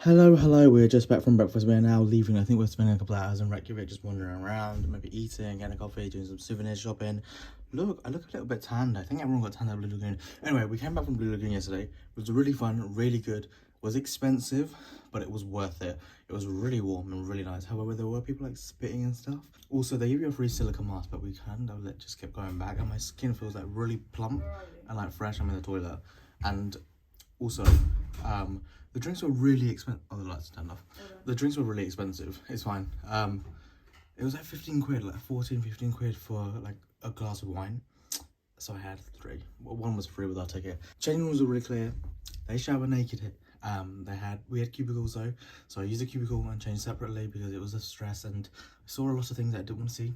Hello, we're just back from breakfast. We're now leaving. I think we're spending a couple of hours in Reykjavik just wandering around, maybe eating, getting a coffee, doing some souvenir shopping. Look, I look a little bit tanned. I think everyone got tanned at Blue Lagoon. Anyway, we came back from Blue Lagoon yesterday. It was really fun, really good. It was expensive, but it was worth it. It was really warm and really nice. However, there were people like spitting and stuff. Also, they give you a free silica mask, but we kind of just kept going back, and my skin feels like really plump and like fresh. I'm in the toilet. And also, the drinks were really expensive. Oh, the lights turned off. The drinks were really expensive. It's fine. It was like 15 quid, like 15 quid for like a glass of wine. So I had 3. One was free with our ticket. Changing rooms were really clear. They shower naked. We had cubicles though, so I used a cubicle and changed separately because it was a stress, and I saw a lot of things that I didn't want to see.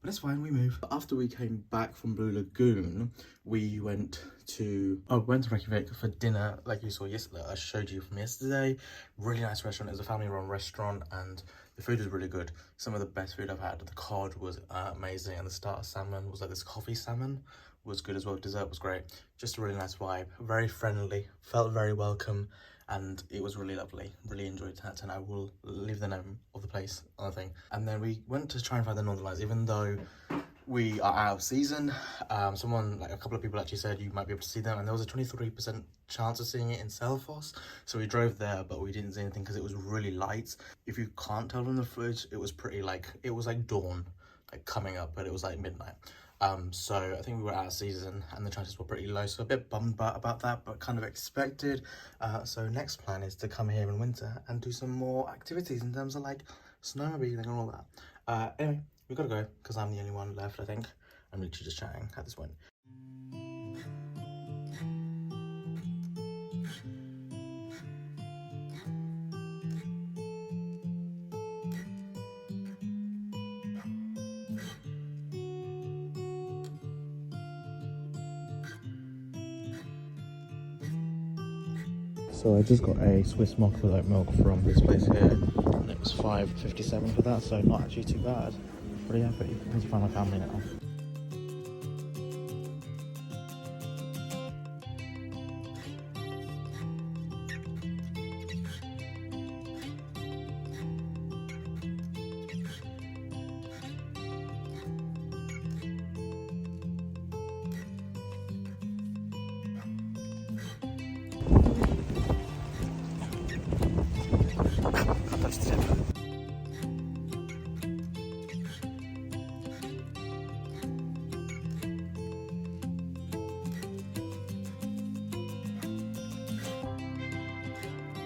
But it's fine, we move. After we came back from Blue Lagoon, we went to Reykjavik for dinner, like you saw yesterday. I showed you from yesterday. Really nice restaurant. It was a family-run restaurant, and the food was really good. Some of the best food I've had. The cod was amazing, and the starter salmon was like this coffee salmon. Was good as well. Dessert was great. Just a really nice vibe. Very friendly. Felt very welcome. And it was really lovely. Really enjoyed that, and I will leave the name of the place on the thing. And then we went to try and find the Northern Lights, even though we are out of season. A couple of people actually said you might be able to see them, and there was a 23% chance of seeing it in Selfoss. So we drove there, but we didn't see anything because it was really light. If you can't tell from the footage, it was pretty it was like dawn, like coming up, but it was like midnight. So I think we were out of season and the chances were pretty low, so a bit bummed about that, but kind of expected. So next plan is to come here in winter and do some more activities in terms of like snowmobiling and all that. Anyway, we've got to go because I'm the only one left, I think. I'm literally just chatting at this point. So I just got a Swiss mocha with oat milk from this place here, and it was $5.57 for that, so not actually too bad. Pretty happy. I need to find my family now.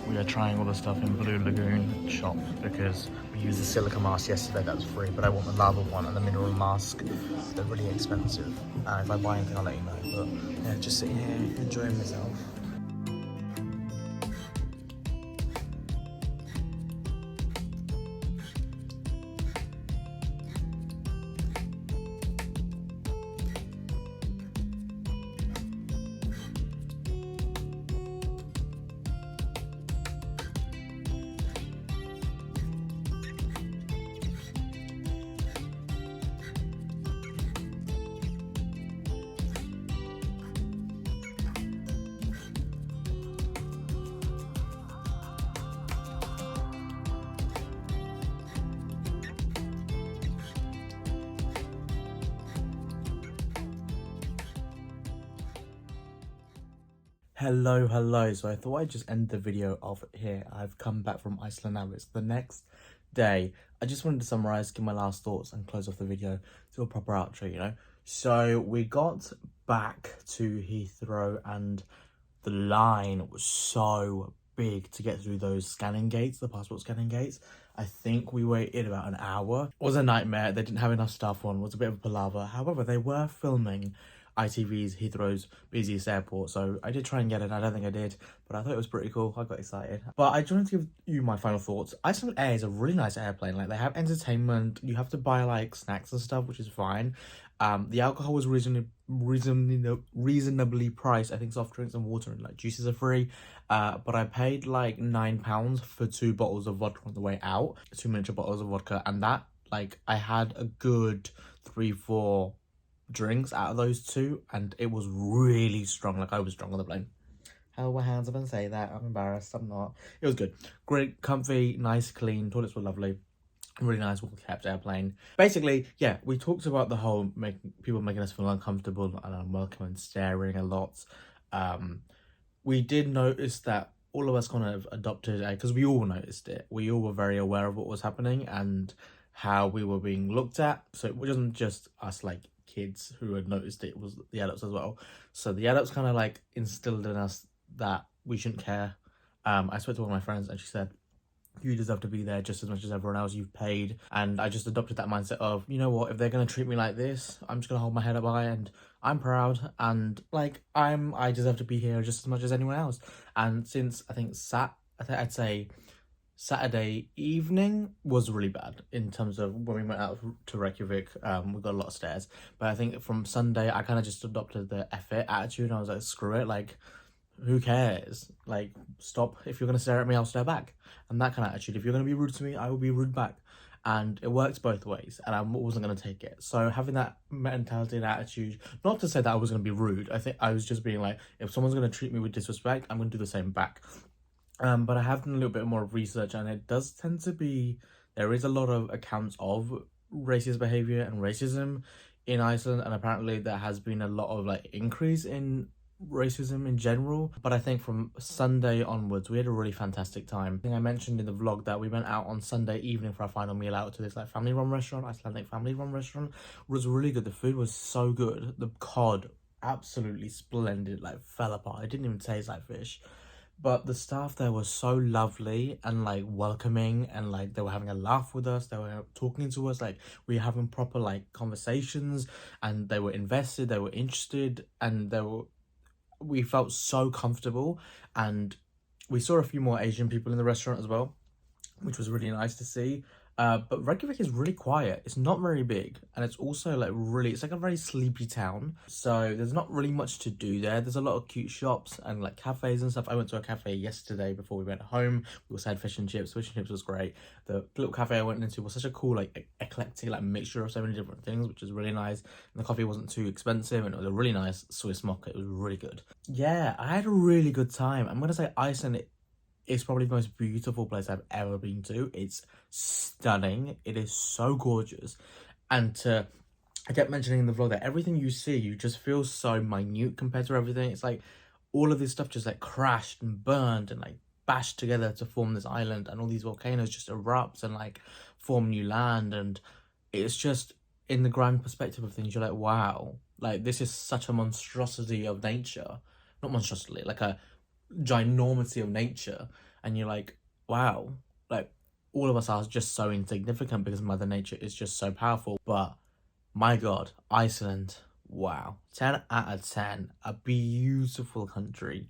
We are trying all the stuff in Blue Lagoon shop because we used the silica mask yesterday, that was free, but I want the lava one and the mineral mask. They're really expensive. If I buy anything, I'll let you know. But yeah, just sitting here enjoying myself. Hello. So I thought I'd just end the video off here. I've come back from Iceland now. It's the next day. I just wanted to summarize, give my last thoughts and close off the video to a proper outro, you know. So we got back to Heathrow and the line was so big to get through those scanning gates, the passport scanning gates. I think we waited about an hour. It was a nightmare. They didn't have enough staff on. It was a bit of a palaver. However, they were filming ITV's Heathrow's busiest airport, so I did try and get it. I don't think I did, but I thought it was pretty cool. I got excited. But I just wanted to give you my final thoughts. Iceland Air is a really nice airplane. Like, they have entertainment. You have to buy like snacks and stuff, which is fine. The alcohol was reasonably priced. I think soft drinks and water and like juices are free. But I paid like £9 for 2 bottles of vodka on the way out, 2 miniature bottles of vodka, and that, like, I had a good 3-4 drinks out of those 2, and it was really strong. Like, I was drunk on the plane. held my hands up and say that. I'm embarrassed. I'm not. It was good. Great, comfy, nice, clean. Toilets were lovely. Really nice, well-kept airplane. Basically, yeah, we talked about the whole people making us feel uncomfortable and unwelcome and staring a lot. We did notice that all of us kind of adopted, because we all noticed it. We all were very aware of what was happening and how we were being looked at. So it wasn't just us, like, kids who had noticed it, was the adults as well. So the adults kind of like instilled in us that we shouldn't care. I spoke to one of my friends and she said, you deserve to be there just as much as everyone else. You've paid. And I just adopted that mindset of, you know what, if they're going to treat me like this, I'm just going to hold my head up high and I'm proud and like I deserve to be here just as much as anyone else. And since I think I'd say Saturday evening was really bad in terms of when we went out to Reykjavik. We got a lot of stairs, but I think from Sunday I kind of just adopted the F it attitude and I was like, screw it, like, who cares? Like, stop. If you're gonna stare at me, I'll stare back. And that kind of attitude. If you're gonna be rude to me, I will be rude back. And it works both ways, and I wasn't gonna take it. So having that mentality and attitude, not to say that I was gonna be rude. I think I was just being like, if someone's gonna treat me with disrespect, I'm gonna do the same back. But I have done a little bit more research, and it does tend to be, there is a lot of accounts of racist behavior and racism in Iceland, and apparently there has been a lot of like increase in racism in general. But I think from Sunday onwards we had a really fantastic time. I think I mentioned in the vlog that we went out on Sunday evening for our final meal out to this like family run restaurant, Icelandic family run restaurant. It was really good. The food was so good. The cod, absolutely splendid, like fell apart. It didn't even taste like fish. But the staff there was so lovely and like welcoming, and like they were having a laugh with us, they were talking to us, like we were having proper like conversations, and they were invested, they were interested, and we felt so comfortable. And we saw a few more Asian people in the restaurant as well, which was really nice to see. But Reykjavik is really quiet. It's not very big, and it's also like it's like a very sleepy town. So there's not really much to do there. There's a lot of cute shops and like cafes and stuff. I went to a cafe yesterday before we went home. We also had fish and chips. Fish and chips was great. The little cafe I went into was such a cool like eclectic like mixture of so many different things, which was really nice. And the coffee wasn't too expensive, and it was a really nice Swiss mocha. It was really good. Yeah, I had a really good time. I'm gonna say Iceland, it's probably the most beautiful place I've ever been to. It's stunning. It is so gorgeous. And I kept mentioning in the vlog that everything you see, you just feel so minute compared to everything. It's like all of this stuff just like crashed and burned and like bashed together to form this island, and all these volcanoes just erupt and like form new land. And it's just, in the grand perspective of things, you're like, wow, like this is such a monstrosity of nature. Not monstrosity, like a ginormity of nature. And you're like, wow, like all of us are just so insignificant because Mother Nature is just so powerful. But my god, Iceland, wow, 10 out of 10, a beautiful country.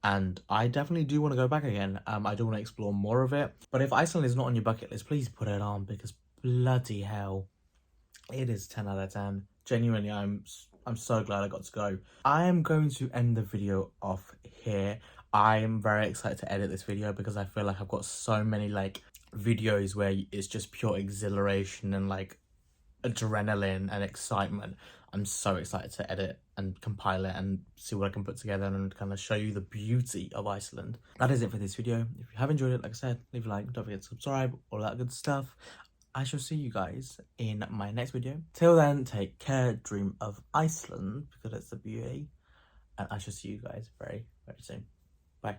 And I definitely do want to go back again. I do want to explore more of it. But if Iceland is not on your bucket list, please put it on, because bloody hell, it is 10 out of 10. Genuinely, I'm so glad I got to go. I am going to end the video off here. I'm very excited to edit this video because I feel like I've got so many like videos where it's just pure exhilaration and like adrenaline and excitement. I'm so excited to edit and compile it and see what I can put together and kind of show you the beauty of Iceland. That is it for this video. If you have enjoyed it, like I said, leave a like, don't forget to subscribe, all that good stuff. I shall see you guys in my next video. Till then, take care, dream of Iceland because it's the beauty, and I shall see you guys very, very soon. Bye.